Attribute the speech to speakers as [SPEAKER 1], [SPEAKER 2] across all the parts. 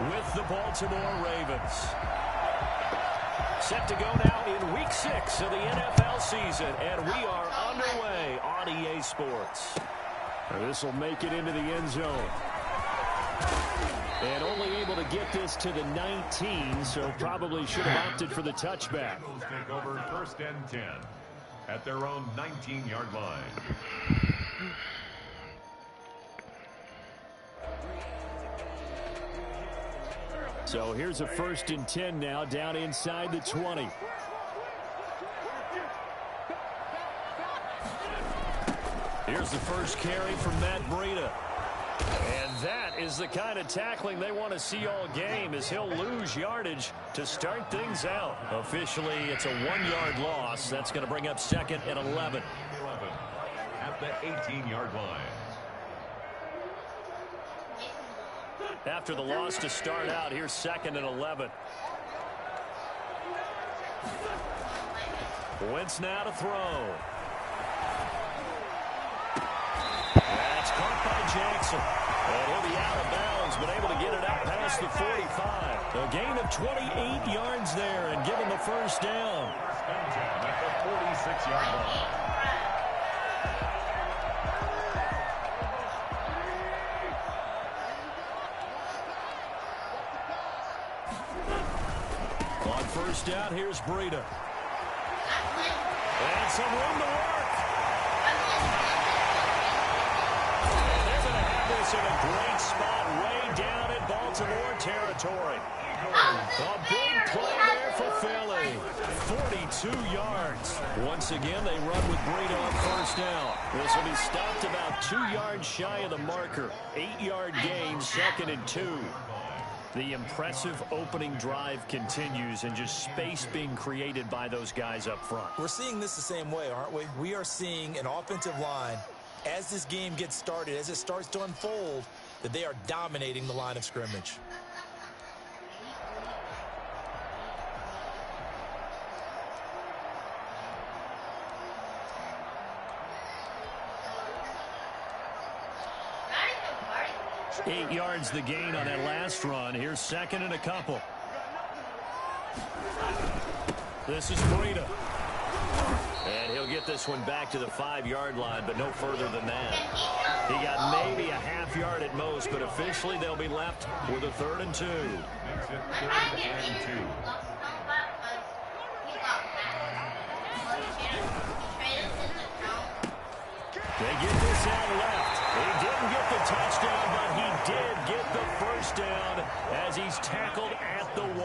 [SPEAKER 1] with the Baltimore Ravens. Set to go now in Week 6 of the NFL season, and we are underway on EA Sports. This will make it into the end zone. And only able to get this to the 19, so probably should have opted for the touchback.
[SPEAKER 2] Eagles take over 1st and 10 at their own 19-yard line.
[SPEAKER 1] So here's a 1st and 10 now, down inside the 20. Here's the first carry from Matt Breida. And that is the kind of tackling they want to see all game, as he'll lose yardage to start things out. Officially, it's a 1-yard loss. That's going to bring up 2nd and 11.
[SPEAKER 2] At the 18-yard line.
[SPEAKER 1] After the loss to start out, here's 2nd and 11. Wentz now to throw. That's caught by Jackson. And he'll be out of bounds, but able to get it out past the 45. A gain of 28 yards there and given the first down.
[SPEAKER 2] At the 46-yard line.
[SPEAKER 1] On first down, here's Breida. And some room to work. And they're going to have this in a great spot way down in Baltimore territory. A big play there for Philly. 42 yards. Once again, they run with Breida on first down. This will be stopped about 2 yards shy of the marker. 8-yard gain, 2nd and 2. The impressive opening drive continues, and just space being created by those guys up front.
[SPEAKER 3] We're seeing this the same way, aren't we? We are seeing an offensive line, as this game gets started, as it starts to unfold, that they are dominating the line of scrimmage.
[SPEAKER 1] Eight yards the gain on that last run. Here's 2nd and a couple. This is Breida. And he'll get this one back to the 5-yard line, but no further than that. He got maybe a half yard at most, but officially they'll be left with a 3rd and 2.
[SPEAKER 2] Makes it 3rd and 2.
[SPEAKER 1] They get this out left. He didn't get the touchdown, but he did get the first down as he's tackled at the 1.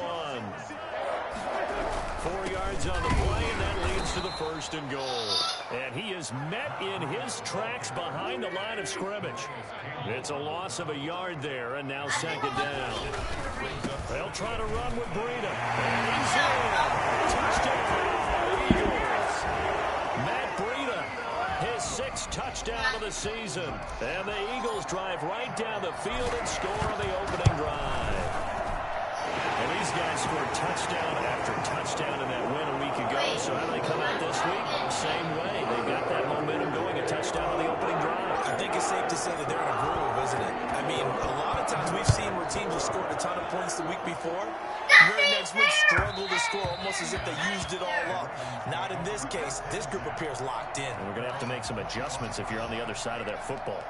[SPEAKER 1] 4 yards on the play, and that leads to the 1st and goal. And he is met in his tracks behind the line of scrimmage. It's a loss of a yard there, and now 2nd down. They'll try to run with Breida. And he's in. Touchdown, Eagles. Matt Breida, his 6th touchdown of the season. And the Eagles drive right down the field and score on the opening drive. And these guys scored touchdown after touchdown in that win a week ago. So how do they come out this week? Same way. They've got that momentum going, a touchdown on the opening drive.
[SPEAKER 3] I think it's safe to say that they're in a groove, isn't it? I mean, a lot of times we've seen where teams have scored a ton of points the week before. Very next week struggle to score, almost as if they used it all up. Not in this case. This group appears locked in.
[SPEAKER 1] And we're going to have to make some adjustments if you're on the other side of that football.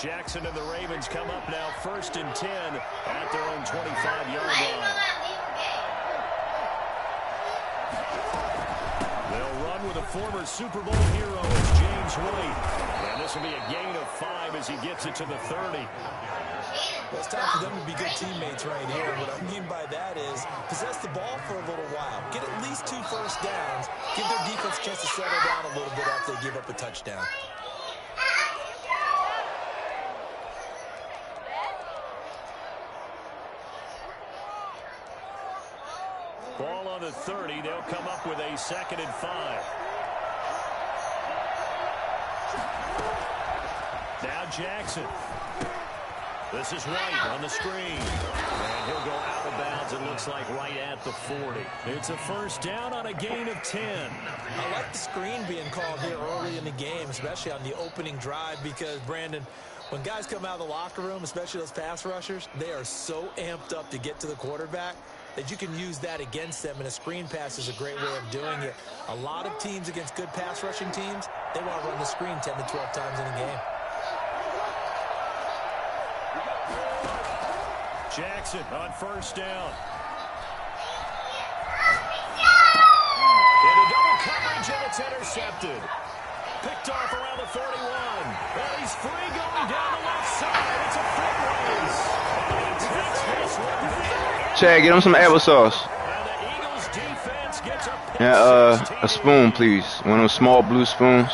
[SPEAKER 1] Jackson and the Ravens come up now 1st and 10 at their own 25-yard line. They'll run with a former Super Bowl hero as James White. And this will be a gain of 5 as he gets it to the 30.
[SPEAKER 3] Well, it's time for them to be good teammates right here. What I mean by that is possess the ball for a little while. Get at least 2 first downs. Give their defense a chance to settle down a little bit after they give up a touchdown.
[SPEAKER 1] Ball on the 30. They'll come up with a 2nd and 5. Now Jackson. This is White on the screen. And he'll go out of bounds, it looks like, right at the 40. It's a first down on a gain of 10.
[SPEAKER 3] I like the screen being called here early in the game, especially on the opening drive, because, Brandon, when guys come out of the locker room, especially those pass rushers, they are so amped up to get to the quarterback that you can use that against them, and a screen pass is a great way of doing it. A lot of teams against good pass rushing teams, they want to run the screen 10 to 12 times in a game.
[SPEAKER 1] Jackson on first down. Into double coverage, and it's intercepted. Picked off around the 41. And he's free going down the left side. It's a foot race. And he takes this one back.
[SPEAKER 4] Chad, get him some applesauce.
[SPEAKER 1] And the Eagles defense gets a pick.
[SPEAKER 4] Yeah, a spoon, please. One of those small blue spoons.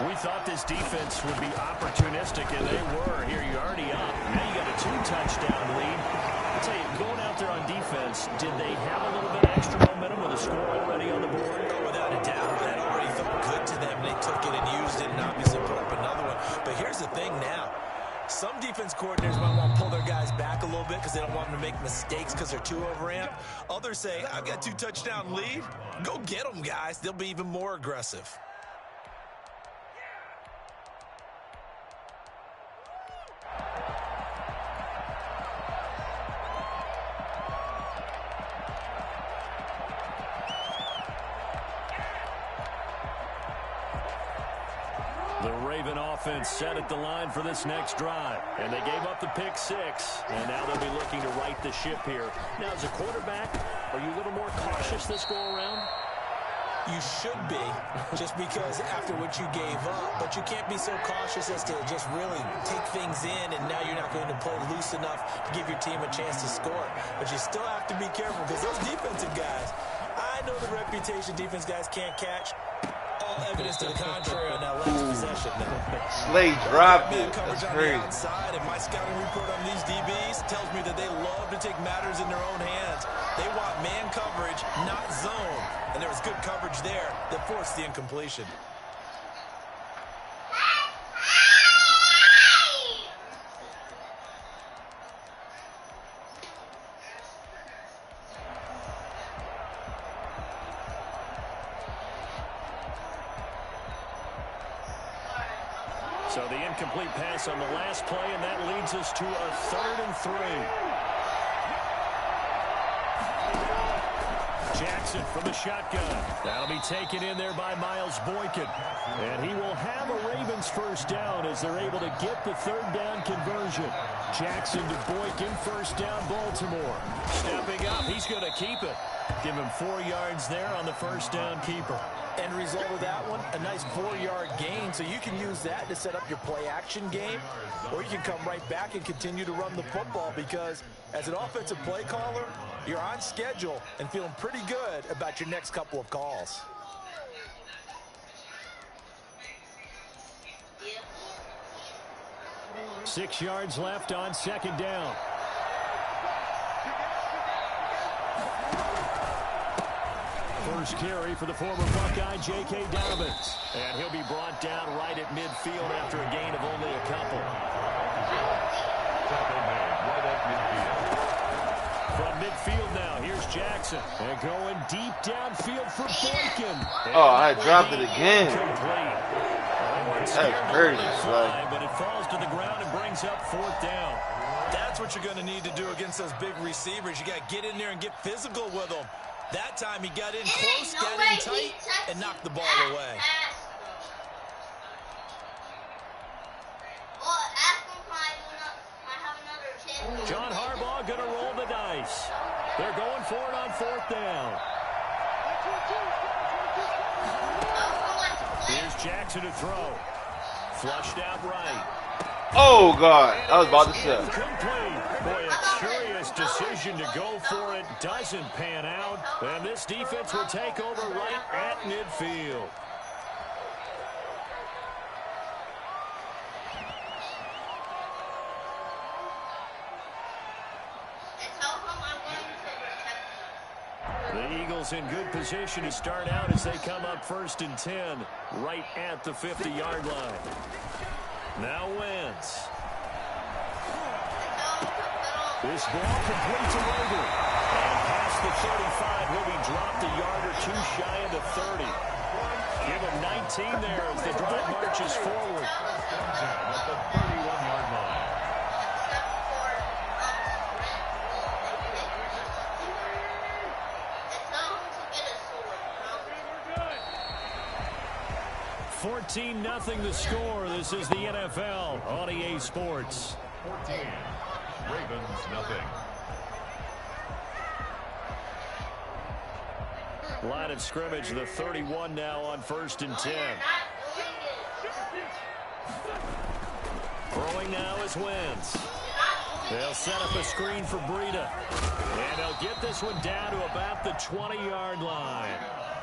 [SPEAKER 1] We thought this defense would be opportunistic, and they were. Here, you're already up. Now you got a 2-touchdown lead. I'll tell you, going out there on defense, did they have a little bit extra momentum with a score already on the board?
[SPEAKER 3] Oh, without a doubt. That already felt good to them. They took it and used it and obviously put up another one. But here's the thing now. Some defense coordinators might want to pull their guys back a little bit because they don't want them to make mistakes because they're too overamped. Others say, I've got 2-touchdown lead. Go get them, guys. They'll be even more aggressive.
[SPEAKER 1] The Raven offense set at the line for this next drive. And they gave up the pick 6. And now they'll be looking to right the ship here. Now, as a quarterback, are you a little more cautious this go-around?
[SPEAKER 3] You should be, just because after what you gave up. But you can't be so cautious as to just really take things in, and now you're not going to play loose enough to give your team a chance to score. But you still have to be careful because those defensive guys, I know the reputation defense guys can't catch. All evidence to the contrary on that last possession.
[SPEAKER 4] Slade dropped it.
[SPEAKER 3] Coverage
[SPEAKER 4] That's
[SPEAKER 3] on
[SPEAKER 4] crazy.
[SPEAKER 3] the outside, and my scouting report on these DBs tells me that they love to take matters in their own hands. They want man coverage, not zone. And there was good coverage there that forced the incompletion.
[SPEAKER 1] So the incomplete pass on the last play, and that leads us to a 3rd and 3. Jackson from the shotgun. That'll be taken in there by Miles Boykin. And he will have a Ravens first down as they're able to get the 3rd down conversion. Jackson to Boykin, first down Baltimore. Stepping up, he's going to keep it. Give him 4 yards there on the first down keeper.
[SPEAKER 3] End result of that one, a nice 4-yard gain. So you can use that to set up your play-action game, or you can come right back and continue to run the football because as an offensive play caller, you're on schedule and feeling pretty good about your next couple of calls.
[SPEAKER 1] Yeah. 6 yards left on 2nd down. First carry for the former Buckeye, J.K. Dobbins. And he'll be brought down right at midfield after a gain of only a couple. From midfield now, here's Jackson. And going deep downfield for Boykin.
[SPEAKER 4] Oh, I dropped it again.
[SPEAKER 1] That's
[SPEAKER 4] crazy,
[SPEAKER 1] but it falls to the ground and brings up 4th down.
[SPEAKER 3] That's what you're going to need to do against those big receivers. You got to get in there and get physical with them. That time he got in close, got in tight, and knocked the ball away.
[SPEAKER 1] John Harbaugh going to roll the dice. They're going for it on 4th down. Here's Jackson to throw. Flushed out right.
[SPEAKER 4] Oh, God. I was about to say.
[SPEAKER 1] Complete. Boy, a curious decision to go for it. Doesn't pan out. And this defense will take over right at midfield. The Eagles in good position to start out as they come up 1st and 10 right at the 50-yard line. Now Wentz. This ball complete to Roger. And past the 35 will be dropped a yard or two shy of the 30. Give him 19 there as the drive marches forward.
[SPEAKER 2] Down at the 31-yard line.
[SPEAKER 1] Nothing the score. This is the NFL on EA Sports.
[SPEAKER 2] 14. Ravens nothing.
[SPEAKER 1] Line of scrimmage, the 31 now on 1st and 10. Throwing now is Wentz. They'll set up a screen for Breida. And they'll get this one down to about the 20-yard line.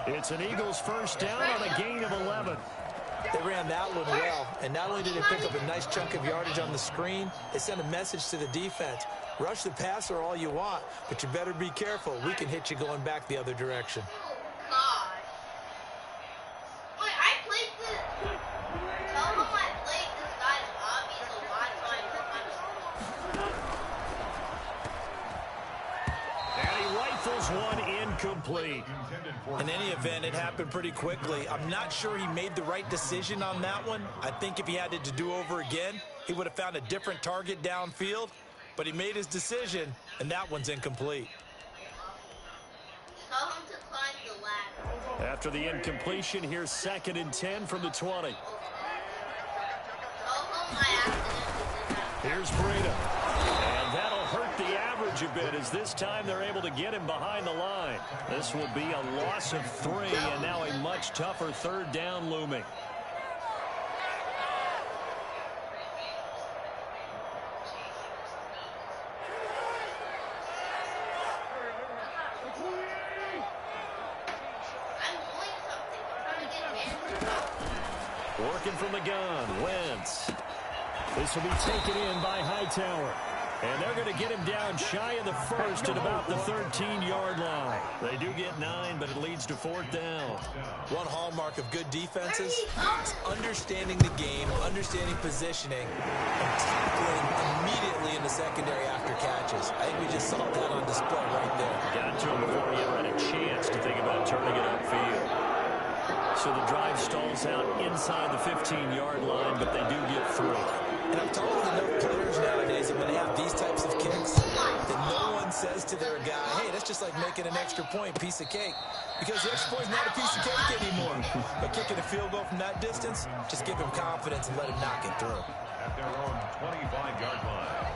[SPEAKER 1] It's an Eagles first down on a gain of 11.
[SPEAKER 3] They ran that one well, and not only did they pick up a nice chunk of yardage on the screen, they sent a message to the defense. Rush the passer all you want, but you better be careful. We can hit you going back the other direction.
[SPEAKER 1] One incomplete.
[SPEAKER 3] In any event, it happened pretty quickly. I'm not sure he made the right decision on that one. I think if he had it to do over again, he would have found a different target downfield. But he made his decision, and that one's incomplete.
[SPEAKER 1] After the incompletion, here's 2nd and 10 from the 20. Here's Breida. And that'll hurt the average a bit as this time they're able to get him behind the line. This will be a loss of 3 and now a much tougher 3rd down looming. Working from the gun, Wentz. This will be taken in by Hightower. And they're going to get him down shy of the 1st at about the 13-yard line. They do get 9, but it leads to 4th down.
[SPEAKER 3] One hallmark of good defenses is understanding the game, understanding positioning, and tackling immediately in the secondary after catches. I think we just saw that on display right there.
[SPEAKER 1] Got to him before he ever had a chance to think about turning it upfield. So the drive stalls out inside the 15-yard line, but they do get through.
[SPEAKER 3] And I'm talking with enough players nowadays that when they have these types of kicks, that no one says to their guy, hey, that's just like making an extra point, piece of cake. Because the extra point is not a piece of cake anymore. But kicking a field goal from that distance, just give him confidence and let him knock it through.
[SPEAKER 2] At their own 25-yard line.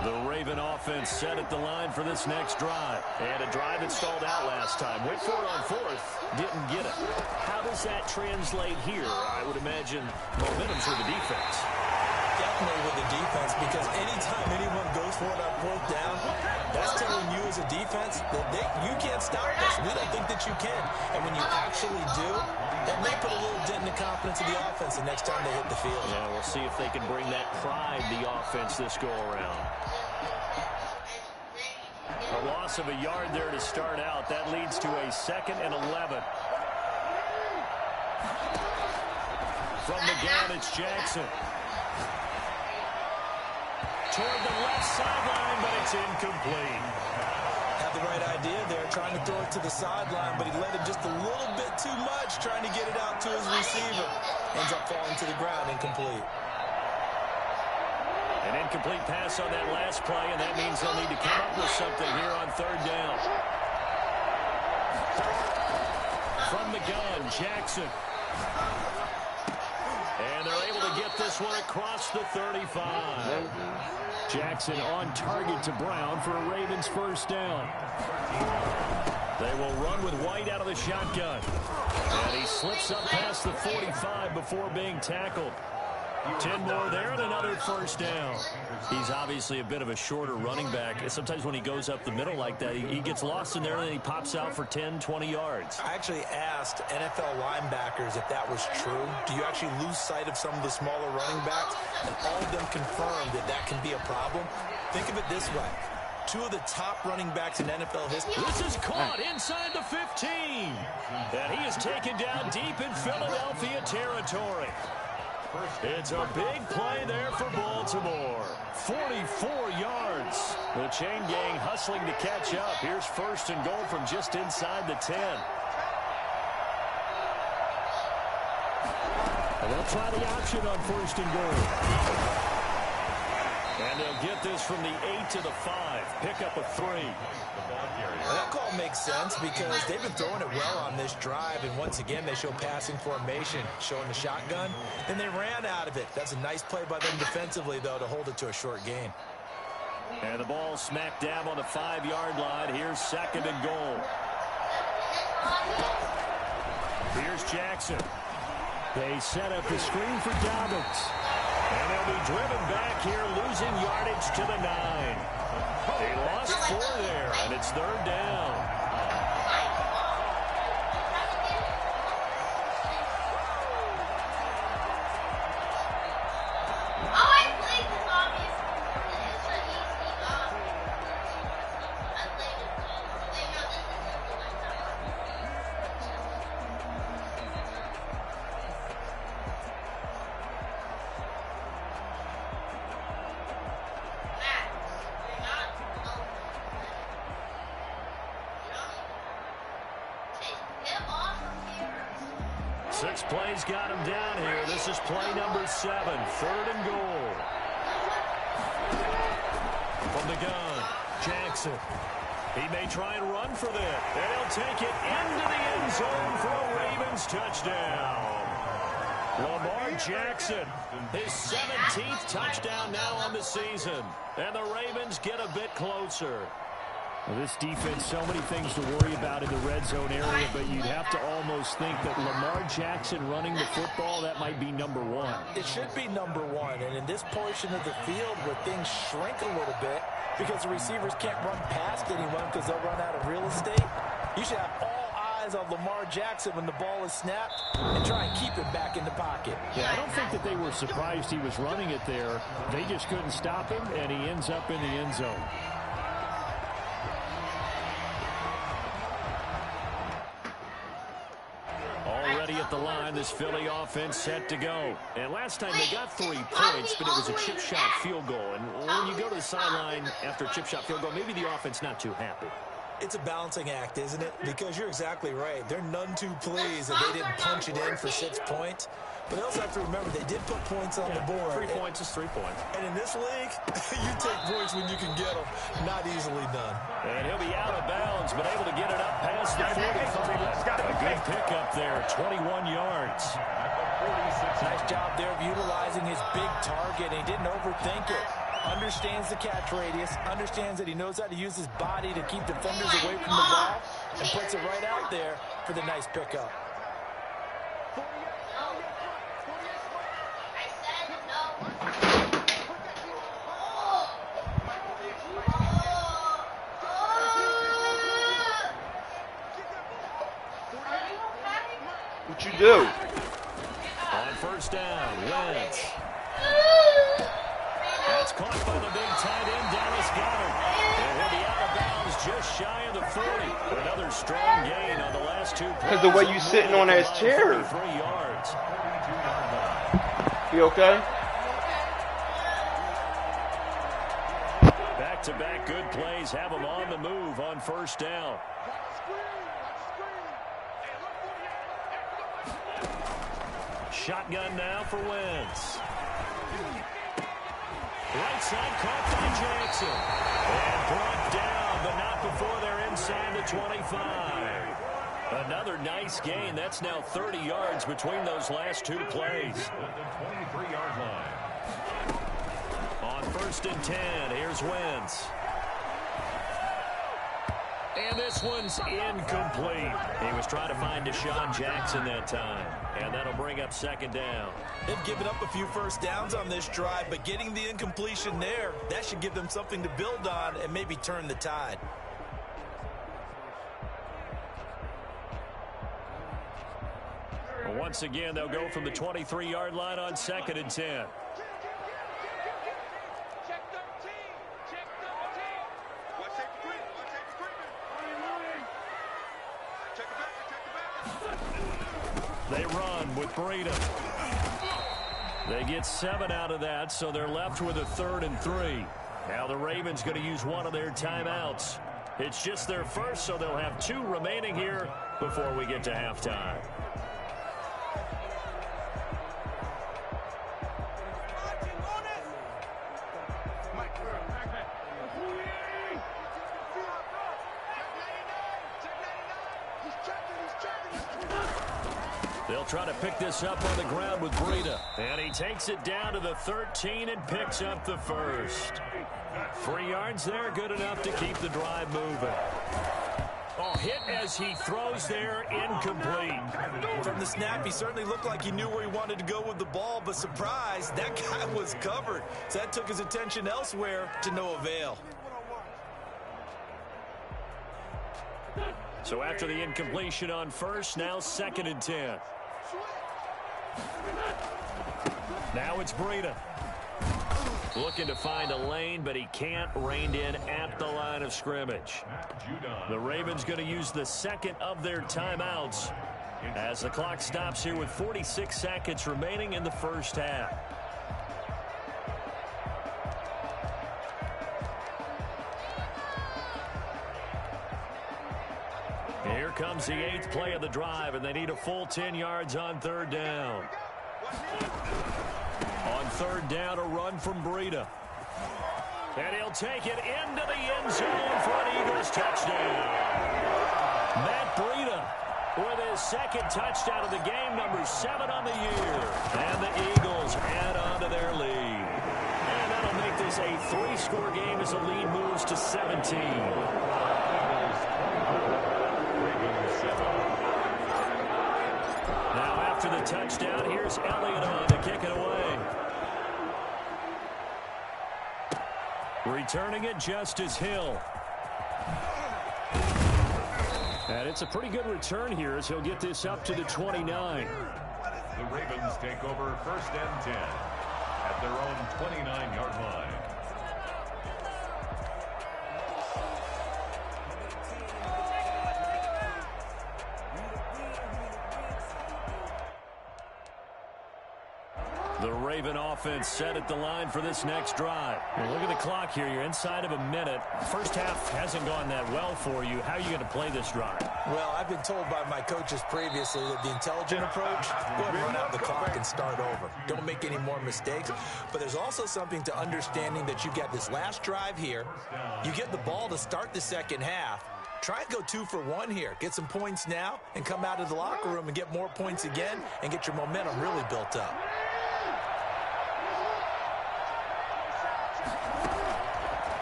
[SPEAKER 1] The Raven offense set at the line for this next drive. And a drive that stalled out last time. Went for it on 4th. Didn't get it. How does that translate here? I would imagine momentum's with the defense.
[SPEAKER 3] Definitely with the defense, because anytime anyone goes for it on 4th down, that's telling you as a defense that you can't stop this. We don't think that you can. And when you actually do, that may put a little dent in the confidence of the offense the next time they hit the field.
[SPEAKER 1] Yeah, we'll see if they can bring that pride to the offense this go-around. A loss of a yard there to start out. That leads to a 2nd and 11. From the gun, it's Jackson. Toward the left sideline, but it's incomplete.
[SPEAKER 3] Had the right idea there, trying to throw it to the sideline, but he let him just a little bit too much, trying to get it out to his receiver. Ends up falling to the ground, incomplete.
[SPEAKER 1] An incomplete pass on that last play, and that means they'll need to come up with something here on 3rd down. From the gun, Jackson. And they're able to get this one across the 35. Jackson on target to Brown for a Ravens first down. They will run with White out of the shotgun. And he slips up past the 45 before being tackled. 10 more there and another first down. He's obviously a bit of a shorter running back. Sometimes when he goes up the middle like that, he gets lost in there and then he pops out for 10, 20 yards.
[SPEAKER 3] I actually asked NFL linebackers if that was true. Do you actually lose sight of some of the smaller running backs? And all of them confirmed that that can be a problem. Think of it this way. 2 of the top running backs in NFL history.
[SPEAKER 1] This is caught inside the 15. And he is taken down deep in Philadelphia territory. It's a big play there for Baltimore. 44 yards. The chain gang hustling to catch up. Here's 1st and goal from just inside the 10. And they'll try the option on 1st and goal. And they'll get this from the 8 to the 5. Pick up a 3.
[SPEAKER 3] That call makes sense because they've been throwing it well on this drive, and once again they show passing formation, showing the shotgun, and they ran out of it. That's a nice play by them defensively, though, to hold it to a short gain.
[SPEAKER 1] And the ball smack dab on the 5-yard line. Here's 2nd and goal. Here's Jackson. They set up the screen for Dobbins. And they'll be driven back here, losing yardage to the 9. They lost 4 there, and it's 3rd down. Six plays got him down here. This is play number 7. 3rd and goal. From the gun, Jackson. He may try and run for this. And he'll take it into the end zone for a Ravens touchdown. Lamar Jackson, his 17th touchdown now on the season. And the Ravens get a bit closer.
[SPEAKER 5] Well, this defense, so many things to worry about in the red zone area, but you'd have to almost think that Lamar Jackson running the football, that might be number 1.
[SPEAKER 3] It should be number 1, and in this portion of the field where things shrink a little bit because the receivers can't run past anyone because they'll run out of real estate, you should have all eyes on Lamar Jackson when the ball is snapped and try and keep it back in the pocket.
[SPEAKER 5] Yeah, I don't think that they were surprised he was running it there. They just couldn't stop him, and he ends up in the end zone.
[SPEAKER 1] Already at the line, this Philly offense set to go. And last time they got 3 points, but it was a chip shot field goal. And when you go to the sideline after a chip shot field goal, maybe the offense not too happy.
[SPEAKER 3] It's a balancing act, isn't it? Because you're exactly right. They're none too pleased that they didn't punch it in for 6 points. But they also have to remember they did put points on the board.
[SPEAKER 1] 3 points is 3 points.
[SPEAKER 3] And in this league, you take points when you can get them. Not easily done.
[SPEAKER 1] And he'll be out of bounds, but able to get it up past the 45. A good pickup there, 21 yards.
[SPEAKER 3] Nice job there of utilizing his big target. He didn't overthink it. Understands the catch radius, understands that he knows how to use his body to keep defenders away from the ball, and puts it right out there for the nice pickup.
[SPEAKER 4] What you do?
[SPEAKER 1] On 1st down, Wentz. That's caught by the big tight end, Dallas Goedert. And he'll be out of bounds just shy of the 40. Another strong gain on the last 2 plays.
[SPEAKER 4] Because the way you sitting on that chair.
[SPEAKER 1] 3 yards.
[SPEAKER 4] You okay?
[SPEAKER 1] Back-to-back good plays have him on the move on 1st down. Shotgun now for Wentz. Right side caught by Jackson. And brought down, but not before they're inside the 25. Another nice gain. That's now 30 yards between those last 2 plays.
[SPEAKER 2] At the 23-yard line.
[SPEAKER 1] On 1st and 10, here's Wentz. And this one's incomplete. He was trying to find Deshaun Jackson that time. And that'll bring up 2nd down.
[SPEAKER 3] They've given up a few 1st downs on this drive, but getting the incompletion there, that should give them something to build on and maybe turn the tide.
[SPEAKER 1] Well, once again, they'll go from the 23-yard line on 2nd and 10. They run with Breida.
[SPEAKER 5] They get 7 out of that, so they're left with a 3rd and 3. Now the Ravens going to use one of their timeouts. It's just their first, so they'll have 2 remaining here before we get to halftime. They'll try to pick this up on the ground with Breida. And he takes it down to the 13 and picks up the first. 3 yards there, good enough to keep the drive moving. Oh, hit as he throws there, incomplete.
[SPEAKER 3] From the snap, he certainly looked like he knew where he wanted to go with the ball, but surprise, that guy was covered. So that took his attention elsewhere to no avail.
[SPEAKER 5] So after the incompletion on first, now 2nd and 10. Now it's Breida. Looking to find a lane, but he can't. Reined in at the line of scrimmage. The Ravens going to use the 2nd of their timeouts as the clock stops here with 46 seconds remaining in the first half. Here comes the 8th play of the drive, and they need a full 10 yards on 3rd down. On 3rd down, a run from Breida. And he'll take it into the end zone for an Eagles touchdown. Matt Breida with his 2nd touchdown of the game, number 7 on the year. And the Eagles add on to their lead. And that'll make this a 3-score game as the lead moves to 17. After the touchdown, here's Elliott on to kick it away. Returning it, Justice Hill. And it's a pretty good return here as he'll get this up to the 29.
[SPEAKER 2] The Ravens take over 1st and 10 at their own 29-yard line.
[SPEAKER 5] The Raven offense set at the line for this next drive. Well, look at the clock here. You're inside of a minute. First half hasn't gone that well for you. How are you going to play this drive?
[SPEAKER 3] Well, I've been told by my coaches previously that the intelligent approach, go ahead and run out the clock and start over. Don't make any more mistakes. But there's also something to understanding that you get this last drive here. You get the ball to start the second half. Try and go 2 for 1 here. Get some points now and come out of the locker room and get more points again and get your momentum really built up.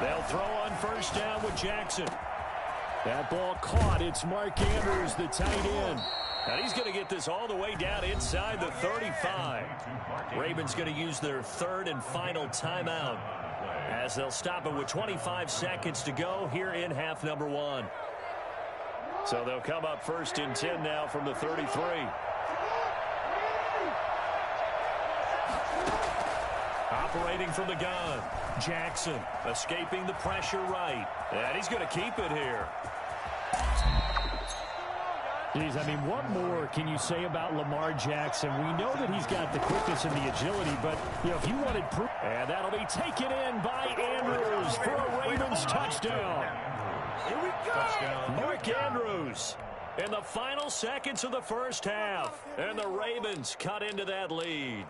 [SPEAKER 5] They'll throw on 1st down with Jackson. That ball caught. It's Mark Andrews, the tight end. And he's going to get this all the way down inside the 35. Ravens going to use their 3rd and final timeout as they'll stop it with 25 seconds to go here in half number 1. So they'll come up 1st and 10 now from the 33. Operating from the gun, Jackson escaping the pressure right. And he's going to keep it here.
[SPEAKER 6] Geez, I mean, what more can you say about Lamar Jackson? We know that he's got the quickness and the agility, but, you know, if you wanted proof...
[SPEAKER 5] And that'll be taken in by Andrews for a Ravens touchdown.
[SPEAKER 3] Here we go!
[SPEAKER 2] Touchdown.
[SPEAKER 5] Mark Andrews in the final seconds of the first half. And the Ravens cut into that lead.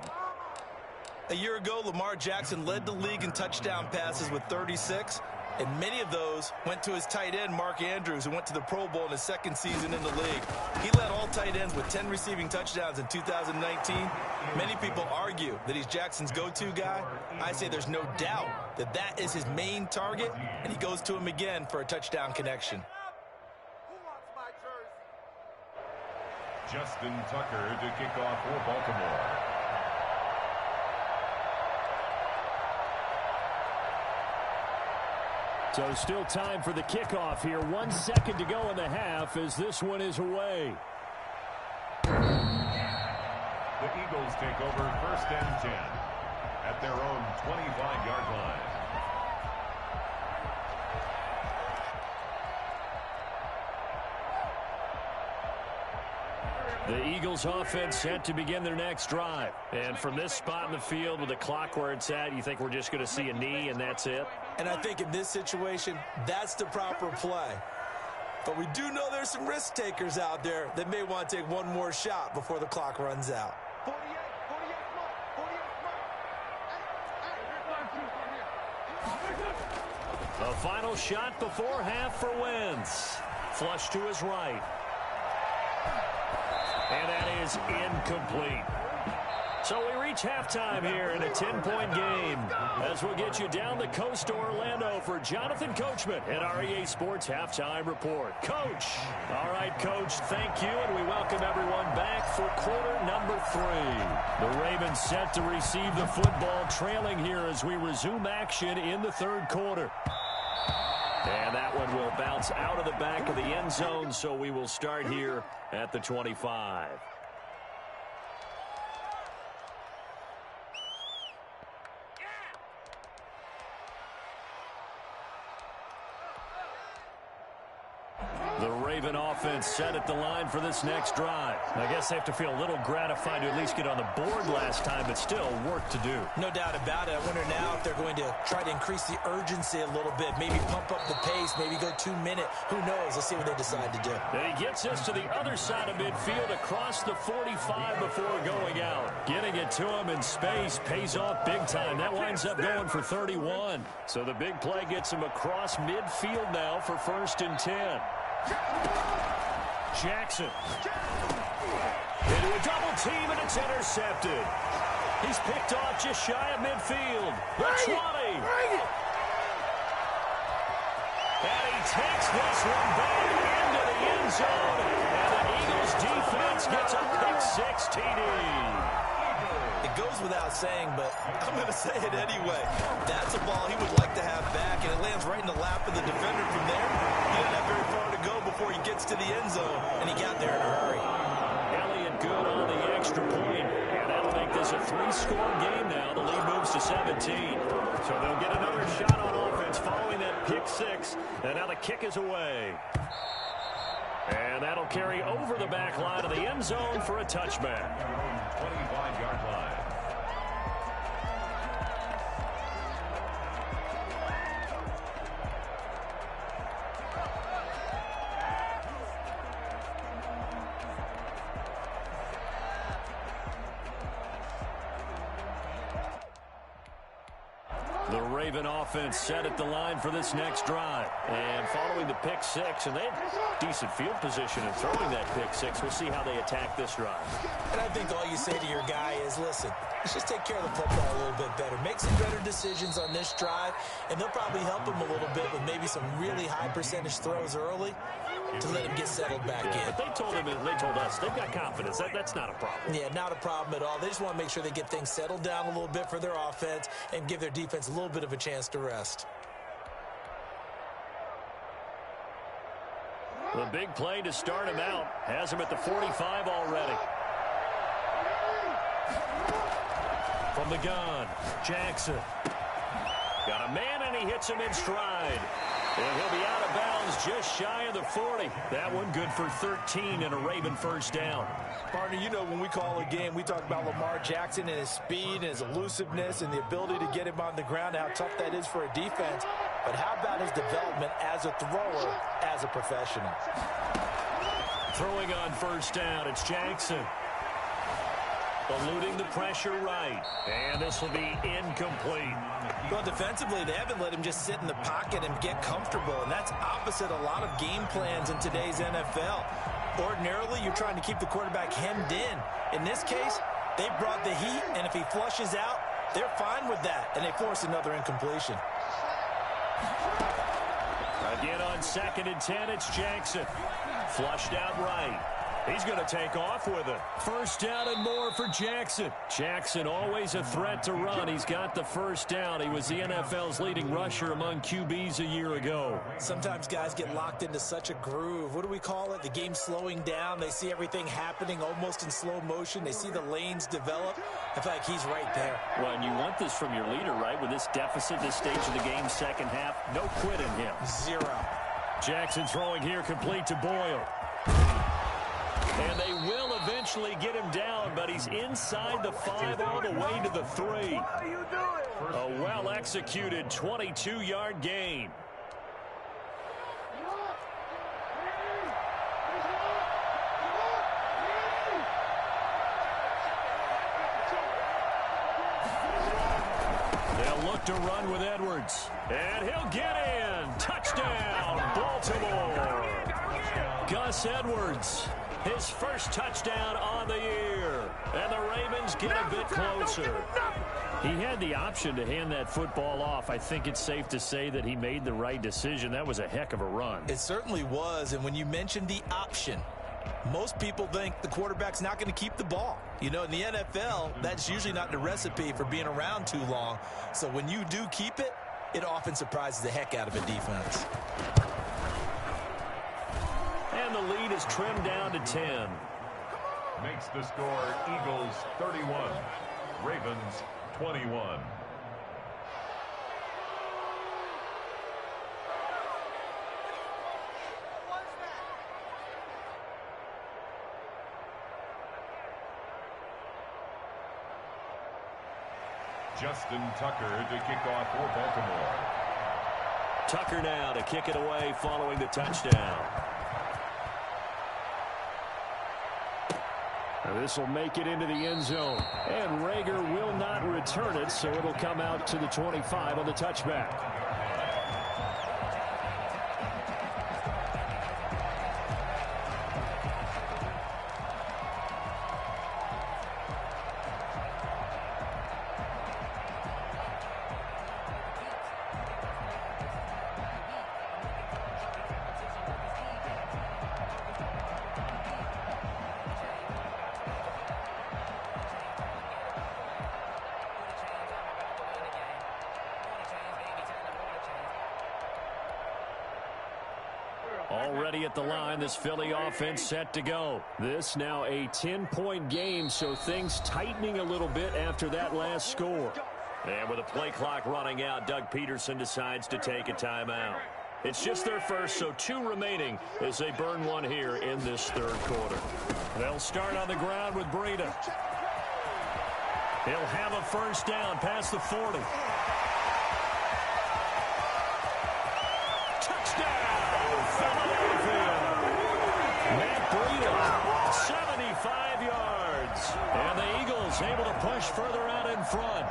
[SPEAKER 3] A year ago, Lamar Jackson led the league in touchdown passes with 36, and many of those went to his tight end, Mark Andrews, who went to the Pro Bowl in his 2nd season in the league. He led all tight ends with 10 receiving touchdowns in 2019. Many people argue that he's Jackson's go-to guy. I say there's no doubt that that is his main target, and he goes to him again for a touchdown connection.
[SPEAKER 2] Justin Tucker to kick off for Baltimore.
[SPEAKER 5] So still time for the kickoff here. 1 second to go in the half as this one is away.
[SPEAKER 2] The Eagles take over 1st and 10 at their own 25-yard line.
[SPEAKER 5] The Eagles offense set to begin their next drive. And from this spot in the field with the clock where it's at, you think we're just going to see a knee and that's it?
[SPEAKER 3] And I think in this situation, that's the proper play. But we do know there's some risk takers out there that may want to take one more shot before the clock runs out.
[SPEAKER 5] A final shot before half for Wentz. Flush to his right. And that is incomplete. So we reach halftime here in a 10-point game as we'll get you down the coast to Orlando for Jonathan Coachman at our EA Sports Halftime Report. Coach. All right, Coach, thank you, and we welcome everyone back for quarter number 3. The Ravens set to receive the football, trailing here as we resume action in the third quarter. And that one will bounce out of the back of the end zone, so we will start here at the 25. The Raven offense set at the line for this next drive. I guess they have to feel a little gratified to at least get on the board last time, but still work to do.
[SPEAKER 3] No doubt about it. I wonder now if they're going to try to increase the urgency a little bit, maybe pump up the pace, maybe go 2-minute. Who knows? Let's see what they decide to do.
[SPEAKER 5] And he gets us to the other side of midfield across the 45 before going out. Getting it to him in space pays off big time. That winds up going for 31. So the big play gets him across midfield now for 1st and 10. Jackson into a double team, and it's intercepted. He's picked off just shy of midfield. The 20. And he takes this one back into the end zone. And the Eagles defense gets a pick-6 TD.
[SPEAKER 3] It goes without saying, but I'm going to say it anyway. That's a ball he would like to have back, and it lands right in the lap of the defender from there. He didn't have very far to go before he gets to the end zone, and he got there in a hurry.
[SPEAKER 5] Elliott good on the extra point, and that'll make this a 3-score game now. The lead moves to 17. So they'll get another shot on offense following that pick-6, and now the kick is away. And that'll carry over the back line of the end zone for a touchback.
[SPEAKER 2] 25-yard line.
[SPEAKER 5] The Raven offense set at the line for this next drive. And following the pick-6, and they had decent field position in throwing that pick-6. We'll see how they attack this drive.
[SPEAKER 3] And I think all you say to your guy is, listen, let's just take care of the football a little bit better. Make some better decisions on this drive, and they'll probably help him a little bit with maybe some really high percentage throws early to let him get settled back in.
[SPEAKER 5] But they told him, and they told us, they've got confidence. That's not a problem.
[SPEAKER 3] Yeah, not a problem at all. They just want to make sure they get things settled down a little bit for their offense and give their defense a little bit of a chance to rest.
[SPEAKER 5] The big play to start him out has him at the 45 already. From the gun, Jackson. Got a man, and he hits him in stride. And he'll be out of bounds just shy of the 40. That one good for 13 and a Raven first down.
[SPEAKER 3] Partner, you know when we call a game, we talk about Lamar Jackson and his speed and his elusiveness and the ability to get him on the ground, how tough that is for a defense. But how about his development as a thrower, as a professional?
[SPEAKER 5] Throwing on first down, it's Jackson. Eluding the pressure right. And this will be incomplete.
[SPEAKER 3] Well, defensively, they haven't let him just sit in the pocket and get comfortable, and that's opposite a lot of game plans in today's NFL. Ordinarily, you're trying to keep the quarterback hemmed in. In this case, they brought the heat, and if he flushes out, they're fine with that, and they force another incompletion.
[SPEAKER 5] Again on 2nd and 10, it's Jackson. Flushed out right. He's going to take off with it. First down and more for Jackson. Jackson always a threat to run. He's got the first down. He was the NFL's leading rusher among QBs a year ago.
[SPEAKER 3] Sometimes guys get locked into such a groove. What do we call it? The game's slowing down. They see everything happening almost in slow motion. They see the lanes develop. I feel like he's right there.
[SPEAKER 5] Well, and you want this from your leader, right? With this deficit, this stage of the game, second half, no quit in him.
[SPEAKER 3] Zero.
[SPEAKER 5] Jackson throwing here complete to Boyle. And they will eventually get him down, but he's inside the 5 all the way to the 3. A well-executed 22-yard gain. They'll look to run with Edwards. And he'll get in. Touchdown, Baltimore. Gus Edwards, his first touchdown on the year. And the Ravens get a bit closer. He had the option to hand that football off. I think it's safe to say that he made the right decision. That was a heck of a run.
[SPEAKER 3] It certainly was. And when you mentioned the option, most people think the quarterback's not going to keep the ball. You know, in the NFL, that's usually not the recipe for being around too long. So when you do keep it, it often surprises the heck out of a defense.
[SPEAKER 5] And the lead is trimmed down to 10.
[SPEAKER 2] Makes the score Eagles 31, Ravens 21. Justin Tucker to kick off for Baltimore.
[SPEAKER 5] Tucker now to kick it away following the touchdown. This will make it into the end zone. And Rager will not return it, so it'll come out to the 25 on the touchback. Already at the line, this Philly offense set to go. This now a 10-point game, so things tightening a little bit after that last score. And with the play clock running out, Doug Peterson decides to take a timeout. It's just their first, so 2 remaining as they burn one here in this third quarter. They'll start on the ground with Breida. He'll have a first down past the 40. Breida, 75 yards. And the Eagles able to push further out in front.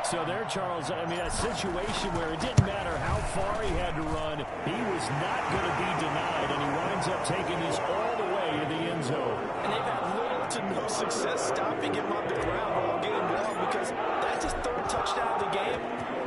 [SPEAKER 5] So there, Charles, I mean, a situation where it didn't matter how far he had to run, he was not going to be denied, and he winds up taking this all the way to the end zone.
[SPEAKER 3] And they've had little to no success stopping him on the ground all game long, because that's his 3rd touchdown of the game,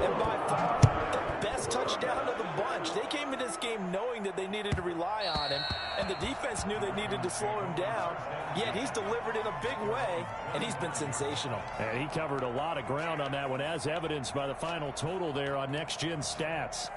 [SPEAKER 3] and by far the best touchdown of the bunch. They came into this game knowing that they needed to rely on him, and the defense knew they needed to slow him down, yet he's delivered in a big way, and he's been sensational.
[SPEAKER 6] And he covered a lot of ground on that one, as evidenced by the final total there on Next Gen Stats.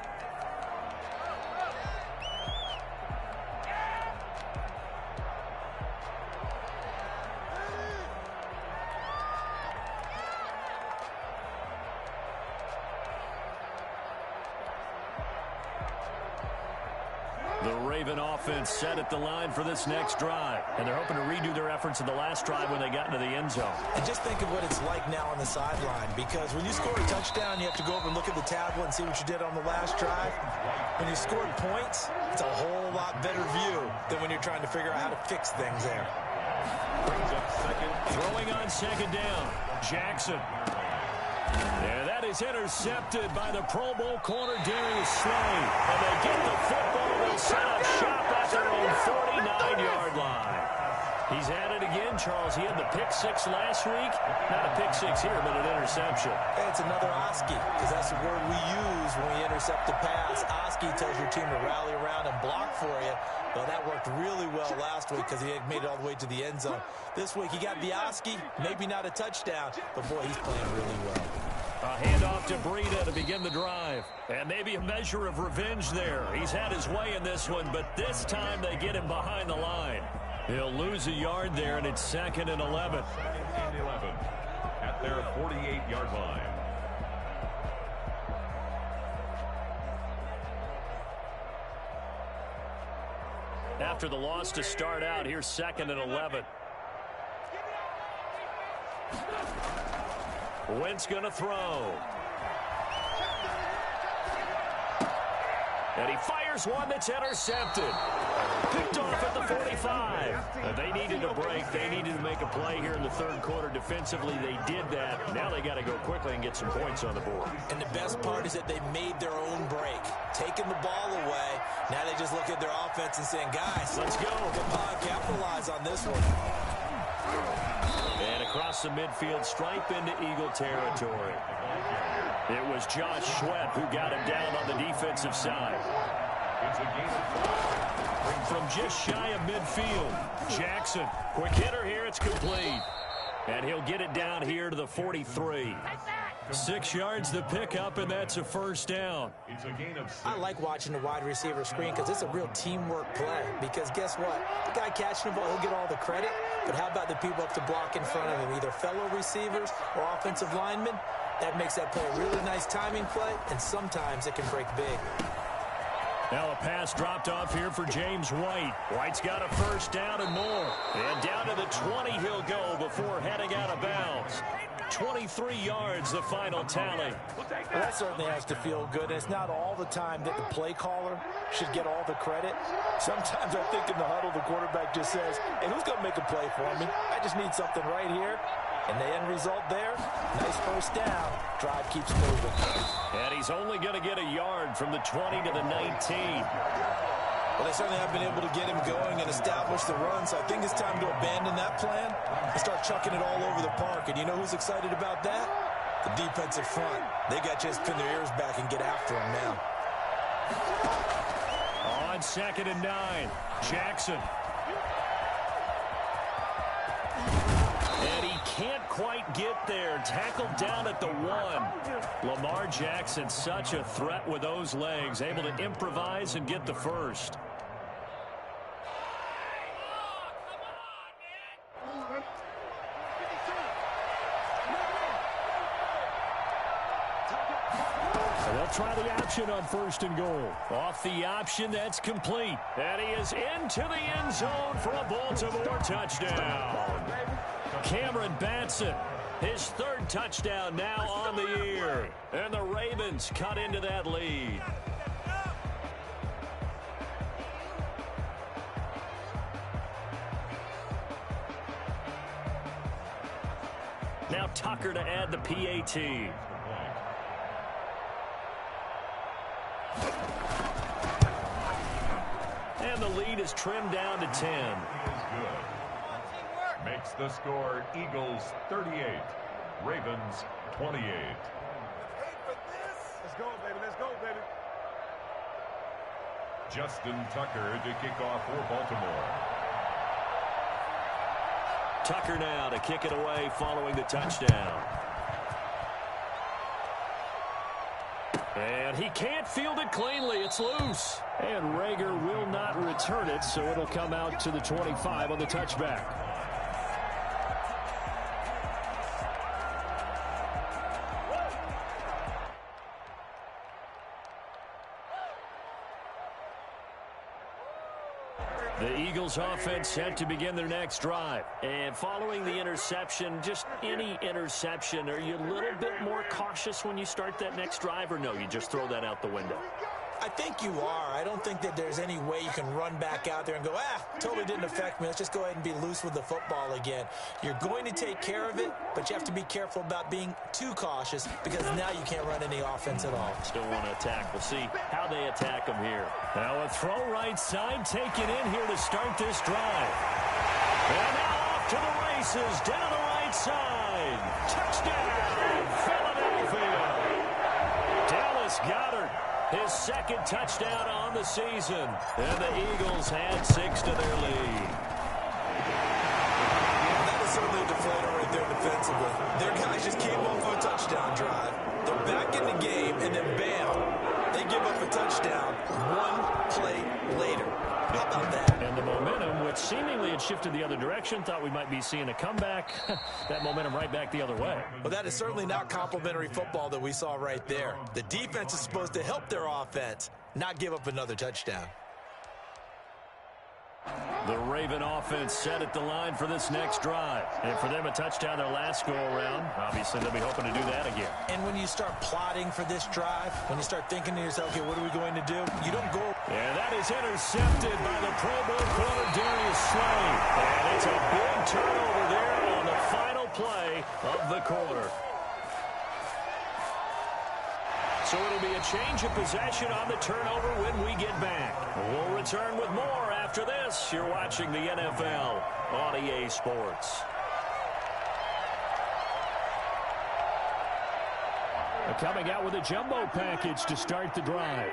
[SPEAKER 6] The Raven offense set at the line for this next drive. And they're hoping to redo their efforts in the last drive when they got into the end zone.
[SPEAKER 3] And just think of what it's like now on the sideline, because when you score a touchdown, you have to go over and look at the tablet and see what you did on the last drive. When you scored points, it's a whole lot better view than when you're trying to figure out how to fix things there.
[SPEAKER 5] Throwing on second down, Jackson. And that is intercepted by the Pro Bowl corner, Darius Slay. And they get the football. They'll set up shop at their own 49-yard line. He's at it again, Charles. He had the pick 6 last week. Not a pick 6 here, but an interception.
[SPEAKER 3] It's another Oski, because that's the word we use when we intercept a pass. Oski tells your team to rally around and block for you. Well, that worked really well last week because he had made it all the way to the end zone. This week he got the Oski, maybe not a touchdown, but boy, he's playing really well.
[SPEAKER 5] A handoff to Breida to begin the drive. And maybe a measure of revenge there. He's had his way in this one, but this time they get him behind the line. He'll lose a yard there, and it's 2nd and 11.
[SPEAKER 2] 2nd and 11 at their 48-yard line.
[SPEAKER 5] After the loss to start out, here's 2nd and 11. Wentz going to throw. And he fires one that's intercepted. Picked off at the 45. They needed a break. They needed to make a play here in the third quarter. Defensively, they did that. Now they got to go quickly and get some points on the board.
[SPEAKER 3] And the best part is that they made their own break. Taking the ball away. Now they just look at their offense and saying, guys, let's go. Come on, capitalize on this one.
[SPEAKER 5] And across the midfield, stripe into Eagle territory. It was Josh Sweat who got him down on the defensive side. From just shy of midfield, Jackson. Quick hitter here, it's complete. And he'll get it down here to the 43. 6 yards the pickup, and that's a first down.
[SPEAKER 3] I like watching the wide receiver screen because it's a real teamwork play. Because guess what? The guy catching the ball, he'll get all the credit. But how about the people up to block in front of him, either fellow receivers or offensive linemen? That makes that play a really nice timing play, and sometimes it can break big.
[SPEAKER 5] Now a pass dropped off here for James White. White's got a first down and more. And down to the 20 he'll go before heading out of bounds. 23 yards, the final tally.
[SPEAKER 3] Well, that certainly has to feel good. And it's not all the time that the play caller should get all the credit. Sometimes I think in the huddle, the quarterback just says, hey, who's going to make a play for me? I just need something right here. And the end result there, nice first down. Drive keeps moving.
[SPEAKER 5] And he's only going to get a yard from the 20 to the 19.
[SPEAKER 3] Well, they certainly have been able to get him going and establish the run, so I think it's time to abandon that plan and start chucking it all over the park. And you know who's excited about that? The defensive front. They got to just pin their ears back and get after him now.
[SPEAKER 5] On 2nd and 9, Jackson. And he can't quite get there. Tackled down at the 1. Lamar Jackson, such a threat with those legs, able to improvise and get the first. They'll try the option on 1st and goal. Off the option, that's complete. And he is into the end zone for a Baltimore touchdown. Cameron Batson, his 3rd touchdown now on the year. And the Ravens cut into that lead. Now Tucker to add the PAT. And the lead is trimmed down to 10.
[SPEAKER 2] Makes the score Eagles 38, Ravens 28.
[SPEAKER 7] Let's go, baby. Let's go, baby.
[SPEAKER 2] Justin Tucker to kick off for Baltimore.
[SPEAKER 5] Tucker now to kick it away following the touchdown. And he can't field it cleanly. It's loose. And Rager will not return it, so it'll come out to the 25 on the touchback. The Eagles offense set to begin their next drive. And following the interception, just any interception, are you a little bit more cautious when you start that next drive, or no, you just throw that out the window?
[SPEAKER 3] I think you are. I don't think that there's any way you can run back out there and go, totally didn't affect me. Let's just go ahead and be loose with the football again. You're going to take care of it, but you have to be careful about being too cautious because now you can't run any offense at all.
[SPEAKER 5] Still want to attack. We'll see how they attack them here. Now a throw right side taken in here to start this drive. And now off to the races down the right side. Touchdown, Philadelphia. Dallas Goedert. His 2nd touchdown on the season. And the Eagles had 6 to their lead.
[SPEAKER 3] That is certainly a deflator right there defensively. Their guys just came off of a touchdown drive. They're back in the game, and then bam, they give up a touchdown 1 play later. How about that?
[SPEAKER 5] And the momentum, which seemingly had shifted the other direction, thought we might be seeing a comeback. That momentum right back the other way.
[SPEAKER 3] Well, that is certainly not complimentary football that we saw right there. The defense is supposed to help their offense, not give up another touchdown.
[SPEAKER 5] The Raven offense set at the line for this next drive. And for them, a touchdown their last go-around. Obviously, they'll be hoping to do that again.
[SPEAKER 3] And when you start plotting for this drive, when you start thinking to yourself, okay, what are we going to do? You don't go.
[SPEAKER 5] And that is intercepted by the Pro Bowl corner, Darius Slay. And it's a big turnover there on the final play of the quarter. So it'll be a change of possession on the turnover when we get back. We'll return with more after this. You're watching the NFL on EA Sports.
[SPEAKER 6] Coming out with a jumbo package to start the drive.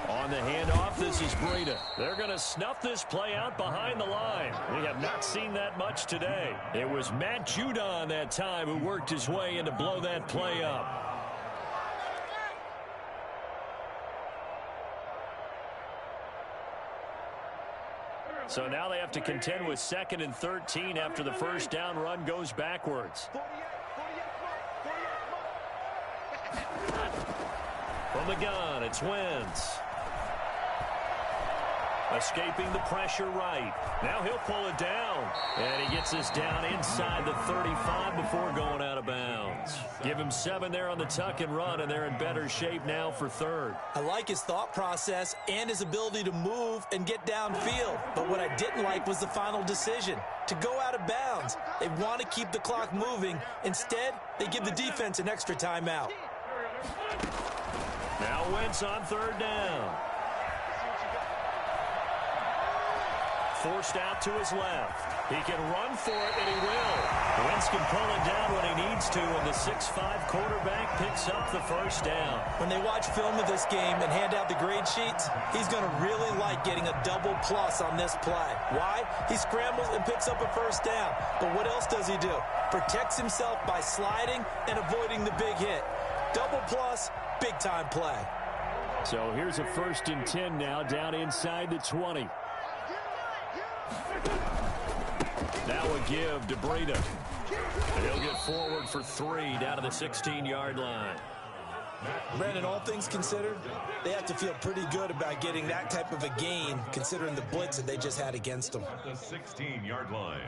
[SPEAKER 5] On the handoff, this is Breida. They're going to snuff this play out behind the line. We have not seen that much today. It was Matt Judon that time who worked his way in to blow that play up. So now they have to contend with 2nd and 13 after the first down run goes backwards. From the gun, it's Wentz. Escaping the pressure right. Now he'll pull it down. And he gets this down inside the 35 before going out of bounds. Give him 7 there on the tuck and run, and they're in better shape now for 3rd.
[SPEAKER 3] I like his thought process and his ability to move and get downfield. But what I didn't like was the final decision, to go out of bounds. They want to keep the clock moving. Instead, they give the defense an extra timeout.
[SPEAKER 5] Now Wentz on 3rd down. Forced out to his left. He can run for it, and he will. Wentz can pull it down when he needs to, and the 6'5" quarterback picks up the first down.
[SPEAKER 3] When they watch film of this game and hand out the grade sheets, he's going to really like getting a double plus on this play. Why? He scrambles and picks up a first down. But what else does he do? Protects himself by sliding and avoiding the big hit. Double plus, big-time play.
[SPEAKER 6] So here's a 1st and 10 now, down inside the 20.
[SPEAKER 5] Now a give to Breida. He'll get forward for 3 down to the 16-yard line.
[SPEAKER 3] Brandon, all things considered, they have to feel pretty good about getting that type of a gain, considering the blitz that they just had against them.
[SPEAKER 2] The 16-yard line.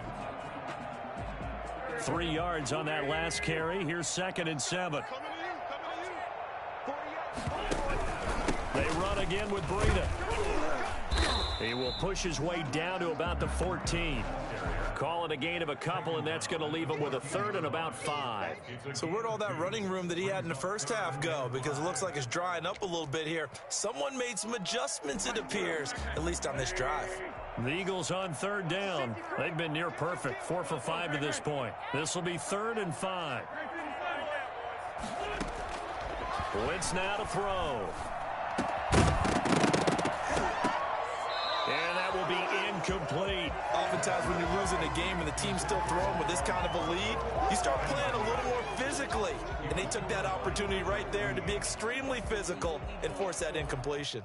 [SPEAKER 5] 3 yards on that last carry. Here's 2nd and 7. They run again with Breida. He will push his way down to about the 14. Call it a gain of a couple, and that's going to leave him with a 3rd and about 5.
[SPEAKER 3] So where'd all that running room that he had in the first half go? Because it looks like it's drying up a little bit here. Someone made some adjustments, it appears, at least on this drive.
[SPEAKER 5] The Eagles on 3rd down. They've been near perfect, 4 for 5 to this point. This will be 3rd and 5. Wentz now to throw. And that will be incomplete.
[SPEAKER 3] Oftentimes when you're losing a game and the team's still throwing with this kind of a lead, you start playing a little more physically. And they took that opportunity right there to be extremely physical and force that incompletion.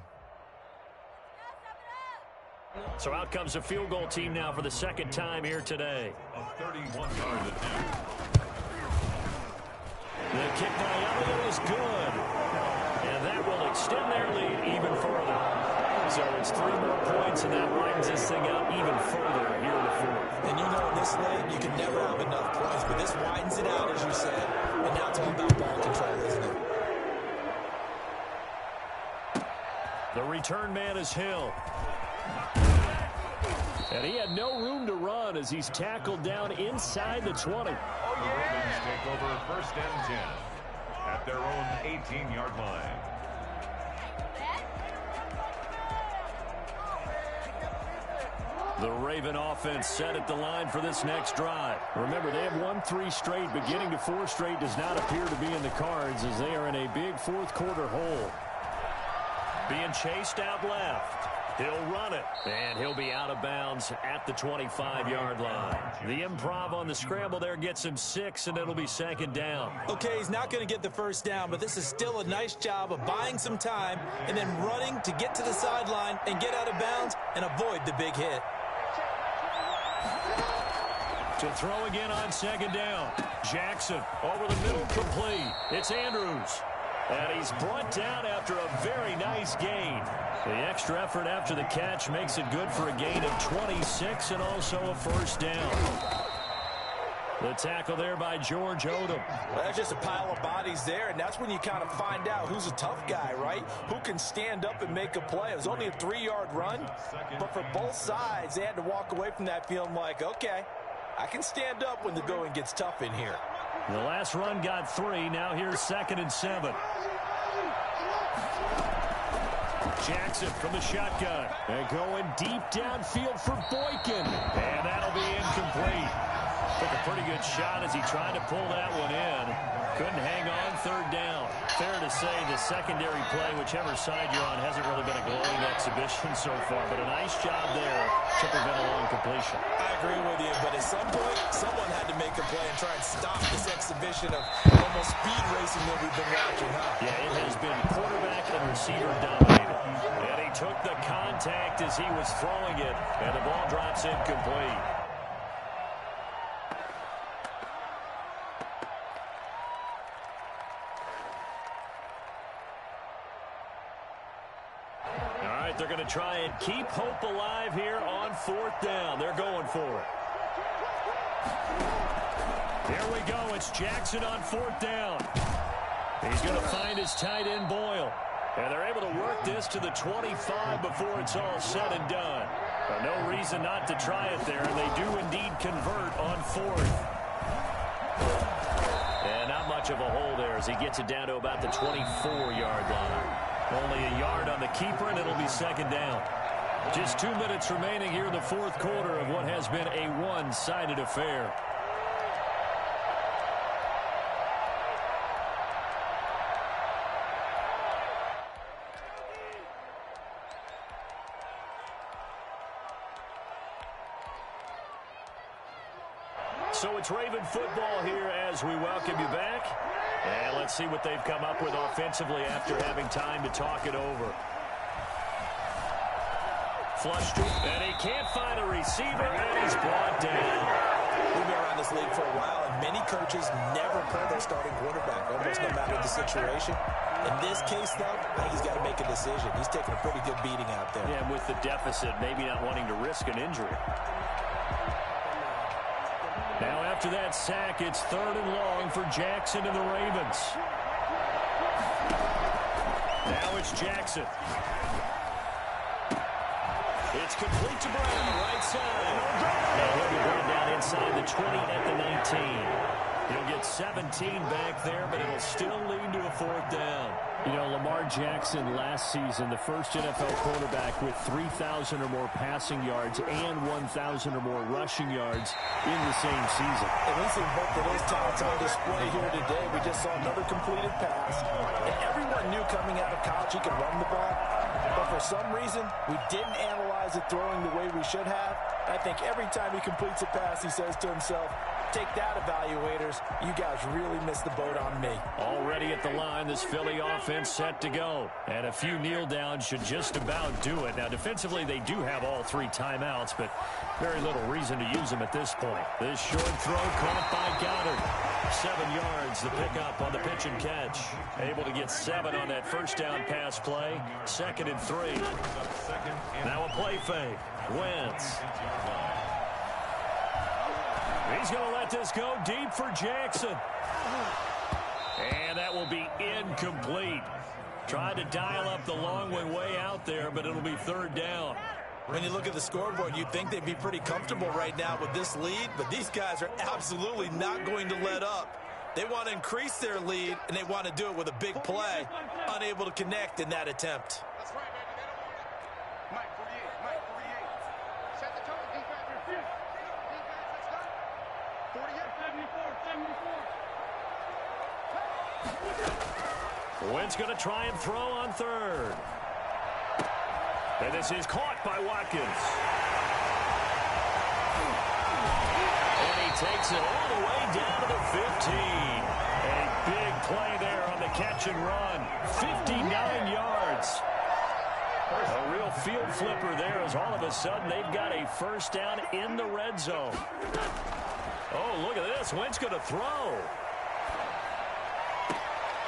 [SPEAKER 5] So out comes a field goal team now for the 2nd time here today.
[SPEAKER 2] A 31-yard attempt.
[SPEAKER 5] The kick by Elliott is good. And that will extend their lead even further. So it's 3 more points, and that widens this thing out even further here in the 4th.
[SPEAKER 3] And you know in this league, you can never have enough points, but this widens it out, as you said. And now it's all about ball control, isn't it?
[SPEAKER 5] The return man is Hill. And he had no room to run as he's tackled down inside the 20.
[SPEAKER 2] The Ravens take over 1st and 10 at their own 18-yard line.
[SPEAKER 5] The Raven offense set at the line for this next drive. Remember, they have won 3 straight, but getting to 4 straight does not appear to be in the cards as they are in a big 4th quarter hole. Being chased out left. He'll run it, and he'll be out of bounds at the 25-yard line. The improv on the scramble there gets him 6, and it'll be 2nd down.
[SPEAKER 3] Okay, he's not going to get the first down, but this is still a nice job of buying some time and then running to get to the sideline and get out of bounds and avoid the big hit.
[SPEAKER 5] To throw again on 2nd down. Jackson over the middle, complete. It's Andrews. And he's brought down after a very nice gain. The extra effort after the catch makes it good for a gain of 26 and also a first down. The tackle there by George Odom.
[SPEAKER 3] Well, there's just a pile of bodies there, and that's when you kind of find out who's a tough guy, right? Who can stand up and make a play. It was only a 3-yard run, but for both sides, they had to walk away from that feeling like, okay, I can stand up when the going gets tough in here.
[SPEAKER 5] The last run got 3. Now here's 2nd and 7. Jackson from the shotgun. And going deep downfield for Boykin. And that'll be incomplete. Took a pretty good shot as he tried to pull that one in. Couldn't hang on, 3rd down. Fair to say the secondary play, whichever side you're on, hasn't really been a glowing exhibition so far, but a nice job there to prevent a long completion.
[SPEAKER 3] I agree with you, but at some point, someone had to make a play and try and stop this exhibition of almost speed racing that we've been watching, huh?
[SPEAKER 5] Yeah, it has been quarterback and receiver dominated. And he took the contact as he was throwing it, and the ball drops incomplete. They're going to try and keep hope alive here on 4th down. They're going for it. Here we go. It's Jackson on 4th down. He's going to find his tight end Boyle. And they're able to work this to the 25 before it's all said and done. But no reason not to try it there, and they do indeed convert on 4th. And not much of a hole there as he gets it down to about the 24-yard line. Only a yard on the keeper, and it'll be 2nd down. Just 2 minutes remaining here in the 4th quarter of what has been a one-sided affair. So it's Raven football here as we welcome you back. And let's see what they've come up with offensively after having time to talk it over. Flushed it, and he can't find a receiver, and he's brought down.
[SPEAKER 3] We've been around this league for a while, and many coaches never pull their starting quarterback, almost no matter the situation. In this case, though, I think he's got to make a decision. He's taking a pretty good beating out there.
[SPEAKER 5] Yeah, with the deficit, maybe not wanting to risk an injury. Now after that sack, it's 3rd and long for Jackson and the Ravens. Now it's Jackson. It's complete to Brown, right side. Now he'll be brought down inside the 20 at the 19. He'll get 17 back there, but it'll still lead to a 4th down.
[SPEAKER 6] You know, Lamar Jackson last season, the first NFL quarterback with 3,000 or more passing yards and 1,000 or more rushing yards in the same season.
[SPEAKER 3] And we've seen both of those talents on display here today. We just saw another completed pass. And everyone knew coming out of college he could run the ball. But for some reason, we didn't analyze it throwing the way we should have. I think every time he completes a pass, he says to himself, take that, evaluators. You guys really missed the boat on me.
[SPEAKER 5] Already at the line, this Philly offense set to go. And a few kneel downs should just about do it. Now, defensively, they do have all 3 timeouts, but very little reason to use them at this point. This short throw caught by Goddard. 7 yards, the pickup on the pitch and catch. Able to get 7 on that first down pass play. 2nd and 3. Now a play fake. Wentz. He's going to let this go deep for Jackson. And that will be incomplete. Tried to dial up the long way out there, but it'll be 3rd down.
[SPEAKER 3] When you look at the scoreboard, you'd think they'd be pretty comfortable right now with this lead, but these guys are absolutely not going to let up. They want to increase their lead, and they want to do it with a big play. Unable to connect in that attempt.
[SPEAKER 7] That's right, baby. They don't want Mike 48. Set the tone. Defense, refuse. Defense, let's go.
[SPEAKER 5] 48. Wentz going to try and throw on 3rd. And this is caught by Watkins. And he takes it all the way down to the 15. A big play there on the catch and run. 59 yards. A real field flipper there as all of a sudden they've got a first down in the red zone. Oh, look at this. Wentz going to throw.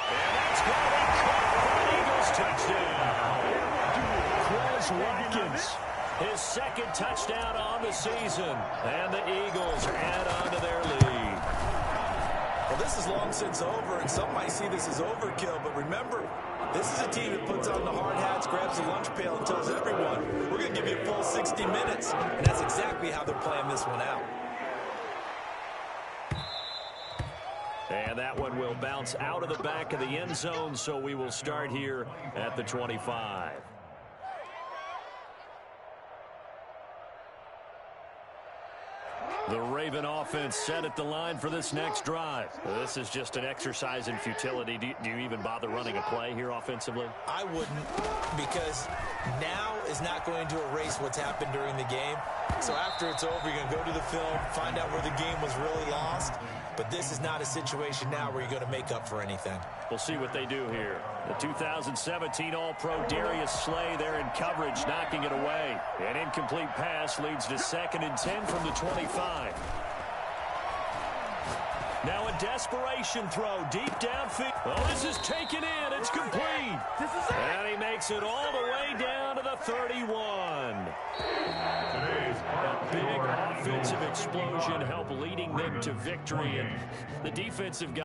[SPEAKER 5] And
[SPEAKER 1] It's going to be caught for an Eagles touchdown.
[SPEAKER 5] Quez Watkins.
[SPEAKER 1] His second touchdown on the season. And the Eagles add on to their lead.
[SPEAKER 3] Well, this is long since over, and some might see this as overkill. But remember, this is a team that puts on the hard hats, grabs the lunch pail, and tells everyone, we're going to give you a full 60 minutes. And that's exactly how they're playing this one out.
[SPEAKER 1] And that one will bounce out of the back of the end zone, so we will start here at the 25. The Raven offense set at the line for this next drive. This is just an exercise in futility. Do you even bother running a play here offensively?
[SPEAKER 3] I wouldn't, because now is not going to erase what's happened during the game. So after it's over, you're going to go to the film, find out where the game was really lost. But this is not a situation now where you're going to make up for anything.
[SPEAKER 1] We'll see what they do here. The 2017 All-Pro Darius Slay there in coverage, knocking it away. An incomplete pass leads to 2nd and 10 from the 25. Now a desperation throw deep downfield. Oh, this is taken in. It's complete. And he makes it all the way down to the 31. A big offensive explosion helped leading them to victory. And the defensive guy